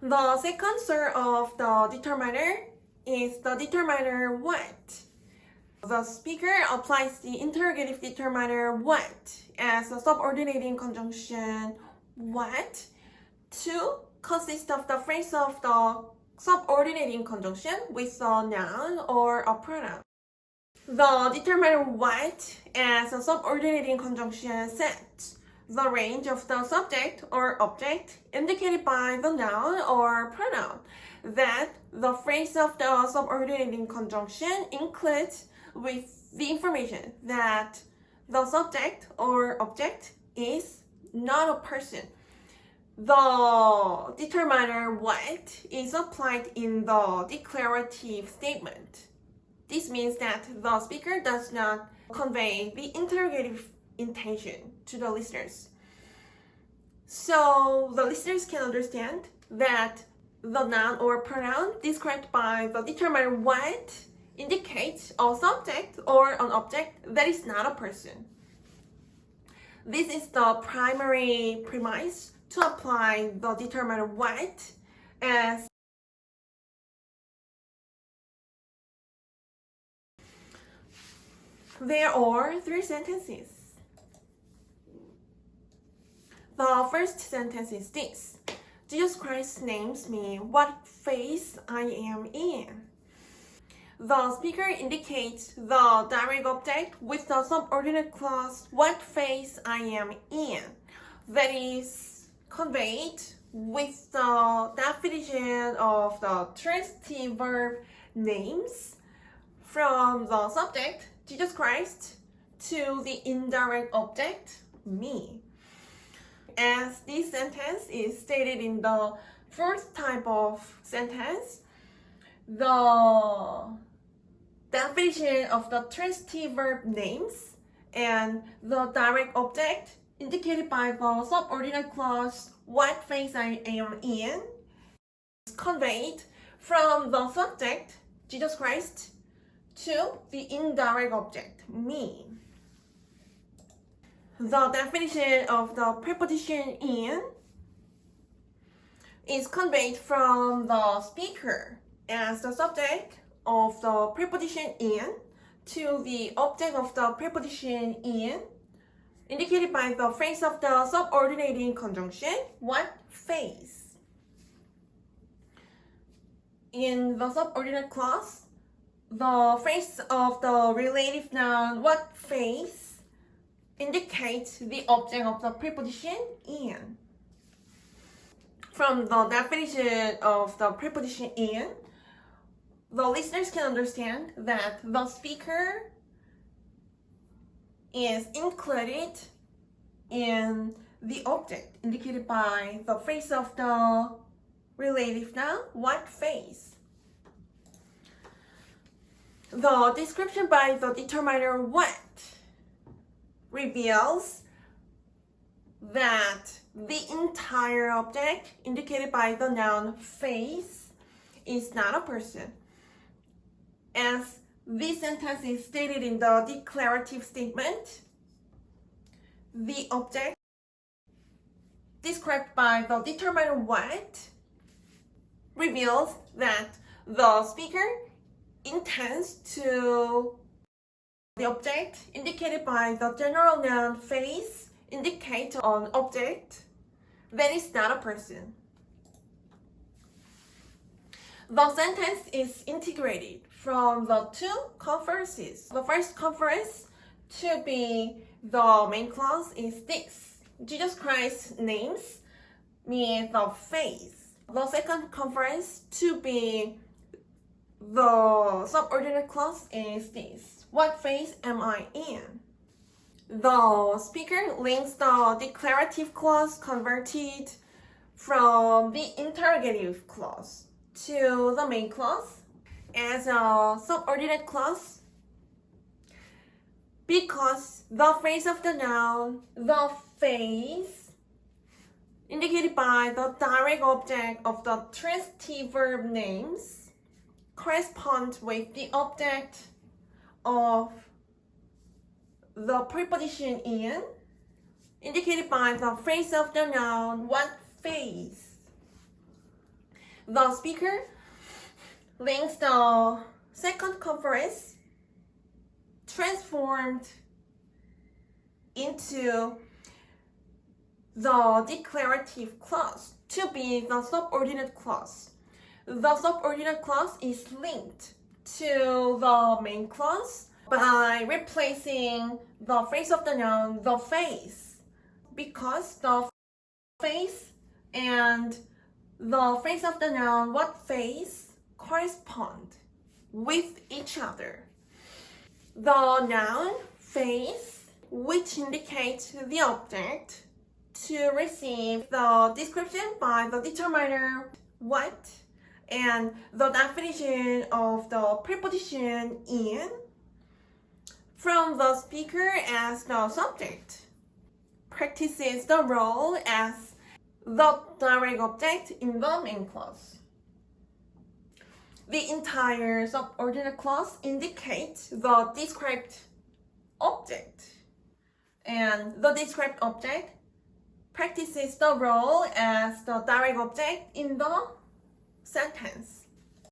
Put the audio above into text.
The second sort of the determiner is the determiner what. The speaker applies the interrogative determiner what as a subordinating conjunction what to consist of the phrase of the subordinating conjunction with a noun or a pronoun. The determiner what as a subordinating conjunction sets the range of the subject or object indicated by the noun or pronoun that the phrase of the subordinating conjunction includes with the information that the subject or object is not a person. The determiner what is applied in the declarative statement. This means that the speaker does not convey the interrogative intention to the listeners. So the listeners can understand that the noun or pronoun described by the determiner what indicates a subject or an object that is not a person. This is the primary premise to apply the determiner what as there are three sentences. The first sentence is this. Jesus Christ names me what phase I am in. The speaker indicates the direct object with the subordinate clause what phase I am in. That is conveyed with the definition of the transitive verb names from the subject, Jesus Christ, to the indirect object, me. As this sentence is stated in the first type of sentence, the definition of the transitive verb names and the direct object indicated by the subordinate clause what phase I am in is conveyed from the subject, Jesus Christ, to the indirect object, me. The definition of the preposition in is conveyed from the speaker as the subject of the preposition in to the object of the preposition in, indicated by the phrase of the subordinating conjunction, what phase. In the subordinate clause, the phrase of the relative noun, what phase, indicates the object of the preposition in. From the definition of the preposition in, the listeners can understand that the speaker is included in the object indicated by the phrase of the relative noun, what phase. The description by the determiner what reveals that the entire object indicated by the noun phase is not a person. As this sentence is stated in the declarative statement, the object described by the determiner what reveals that the speaker intends to the object indicated by the general noun phase indicate an object that is not a person. The sentence is integrated from the two conferences. The first conference to be the main clause is this. Jesus Christ names me the phase. The second conference to be the subordinate clause is this. What phase am I in? The speaker links the declarative clause converted from the interrogative clause to the main clause as a subordinate clause because the phrase of the noun, the phase, indicated by the direct object of the transitive verb names, corresponds with the object of the preposition in, indicated by the phrase of the noun, what phase. The speaker links the second conference transformed into the declarative clause to be the subordinate clause. The subordinate clause is linked to the main clause by replacing the phrase of the noun, the face, because the face and the phrase of the noun, what face, correspond with each other. The noun face, which indicates the object, to receive the description by the determiner what, and the definition of the preposition in from the speaker as the subject, practices the role as the direct object in the main clause. The entire subordinate clause indicates the described object, and the described object practices the role as the direct object in the sentence.